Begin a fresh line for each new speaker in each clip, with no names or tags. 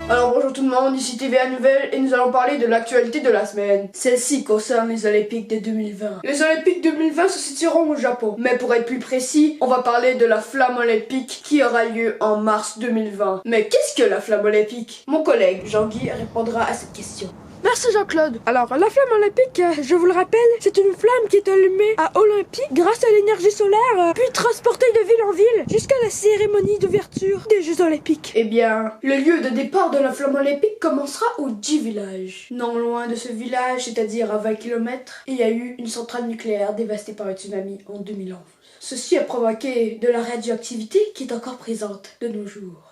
Alors bonjour tout le monde, ici TVA Nouvelle et nous allons parler de l'actualité de la semaine. Celle-ci concerne les Olympiques de 2020. Les Olympiques 2020 se situeront au Japon. Mais pour être plus précis, on va parler de la flamme olympique qui aura lieu en mars 2020. Mais qu'est-ce que la flamme olympique? Mon collègue Jean-Guy répondra à cette question.
Merci Jean-Claude. Alors, la flamme olympique, je vous le rappelle, c'est une flamme qui est allumée à Olympie grâce à l'énergie solaire, puis transportée de ville en ville jusqu'à la cérémonie d'ouverture des Jeux olympiques.
Eh bien, le lieu de départ de la flamme olympique commencera au J-Village. Non loin de ce village, c'est-à-dire à 20 km, il y a eu une centrale nucléaire dévastée par un tsunami en 2011. Ceci a provoqué de la radioactivité qui est encore présente de nos jours.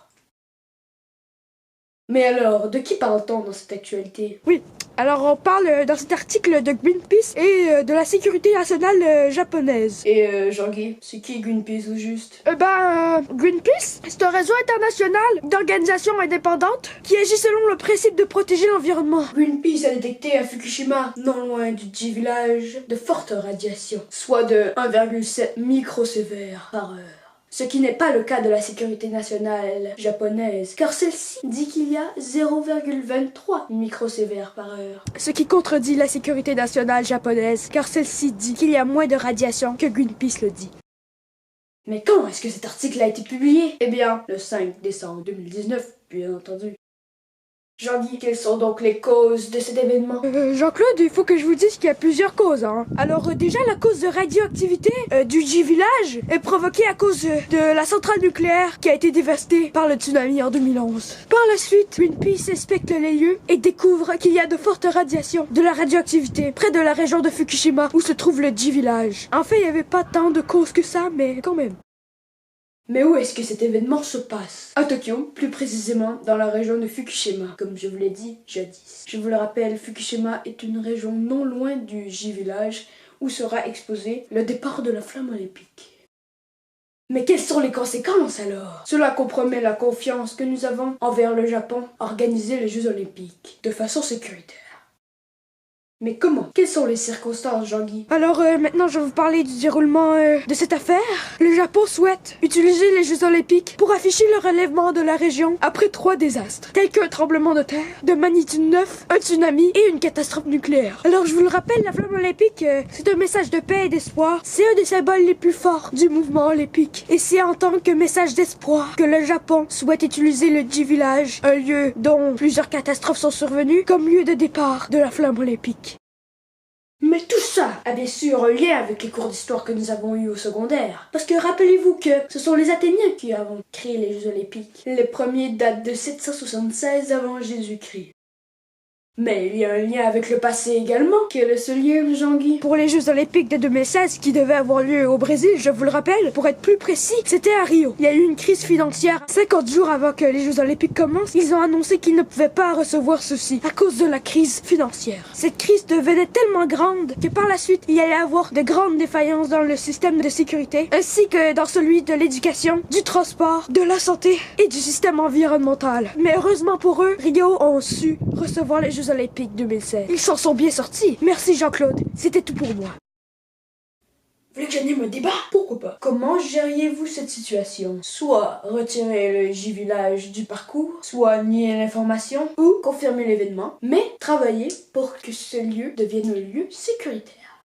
Mais alors, de qui parle-t-on dans cette actualité?
Oui, alors on parle dans cet article de Greenpeace et de la sécurité nationale japonaise.
Et Jean-Guy, c'est qui Greenpeace au juste?
Greenpeace, c'est un réseau international d'organisations indépendantes qui agit selon le principe de protéger l'environnement.
Greenpeace a détecté à Fukushima, non loin du J-Village, de fortes radiations, soit de 1,7 microsievert par heure. Ce qui n'est pas le cas de la sécurité nationale japonaise, car celle-ci dit qu'il y a 0,23 microsievert par heure.
Ce qui contredit la sécurité nationale japonaise, car celle-ci dit qu'il y a moins de radiation que Greenpeace le dit.
Mais quand est-ce que cet article a été publié? Eh bien, le 5 décembre 2019, bien entendu. Jean-Guy, quelles sont donc les causes de cet événement?
Jean-Claude, il faut que je vous dise qu'il y a plusieurs causes. Alors déjà, la cause de radioactivité du J-Village est provoquée à cause de la centrale nucléaire qui a été dévastée par le tsunami en 2011. Par la suite, Greenpeace inspecte les lieux et découvre qu'il y a de fortes radiations, de la radioactivité, près de la région de Fukushima où se trouve le J-Village. En fait, il n'y avait pas tant de causes que ça, mais quand même.
Mais où est-ce que cet événement se passe? À Tokyo, plus précisément dans la région de Fukushima, comme je vous l'ai dit jadis. Je vous le rappelle, Fukushima est une région non loin du J-Village où sera exposé le départ de la flamme olympique. Mais quelles sont les conséquences alors? Cela compromet la confiance que nous avons envers le Japon à organiser les Jeux olympiques de façon sécuritaire. Mais comment? Quelles sont les circonstances, Jean-Guy?
Alors maintenant je vais vous parler du déroulement de cette affaire. Le Japon souhaite utiliser les Jeux olympiques pour afficher le relèvement de la région après 3 désastres, tels qu'un tremblement de terre, de magnitude 9, un tsunami et une catastrophe nucléaire. Alors je vous le rappelle, la flamme olympique, c'est un message de paix et d'espoir. C'est un des symboles les plus forts du mouvement olympique. Et c'est en tant que message d'espoir que le Japon souhaite utiliser le J-Village, un lieu dont plusieurs catastrophes sont survenues, comme lieu de départ de la flamme olympique.
Mais tout ça a bien sûr un lien avec les cours d'histoire que nous avons eus au secondaire. Parce que rappelez-vous que ce sont les Athéniens qui ont créé les Jeux olympiques. Les premiers datent de 776 avant Jésus-Christ. Mais il y a un lien avec le passé également. Quel est ce lien, Jean-Guy?
Pour les Jeux olympiques de 2016 qui devaient avoir lieu au Brésil, je vous le rappelle, pour être plus précis, c'était à Rio. Il y a eu une crise financière. 50 jours avant que les Jeux olympiques commencent, ils ont annoncé qu'ils ne pouvaient pas recevoir ceci à cause de la crise financière. Cette crise devenait tellement grande que par la suite, il y allait avoir de grandes défaillances dans le système de sécurité, ainsi que dans celui de l'éducation, du transport, de la santé et du système environnemental. Mais heureusement pour eux, Rio ont su recevoir les Jeux olympiques 2016. Ils s'en sont bien sortis. Merci Jean-Claude, c'était tout pour moi.
Vous voulez que j'anime un débat? Pourquoi pas? Comment gériez-vous cette situation? Soit retirer le J-Village du parcours, soit nier l'information, ou confirmer l'événement, mais travailler pour que ce lieu devienne un lieu sécuritaire.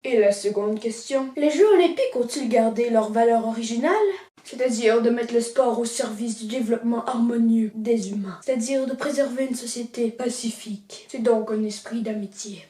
Et la seconde question, les Jeux olympiques ont-ils gardé leur valeur originale? C'est-à-dire de mettre le sport au service du développement harmonieux des humains. C'est-à-dire de préserver une société pacifique. C'est donc un esprit d'amitié.